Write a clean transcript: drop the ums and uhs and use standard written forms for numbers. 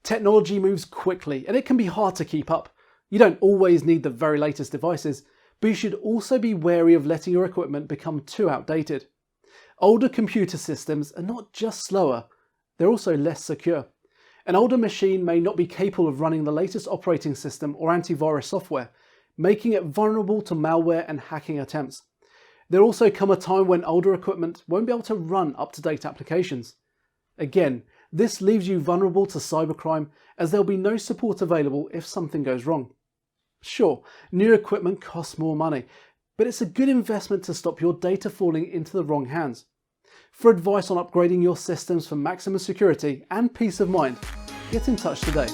Technology moves quickly and it can be hard to keep up. You don't always need the very latest devices, but you should also be wary of letting your equipment become too outdated. Older computer systems are not just slower, they're also less secure. An older machine may not be capable of running the latest operating system or antivirus software, making it vulnerable to malware and hacking attempts. There'll also come a time when older equipment won't be able to run up-to-date applications. Again, this leaves you vulnerable to cybercrime as there'll be no support available if something goes wrong. Sure, new equipment costs more money, but it's a good investment to stop your data falling into the wrong hands. For advice on upgrading your systems for maximum security and peace of mind, get in touch today.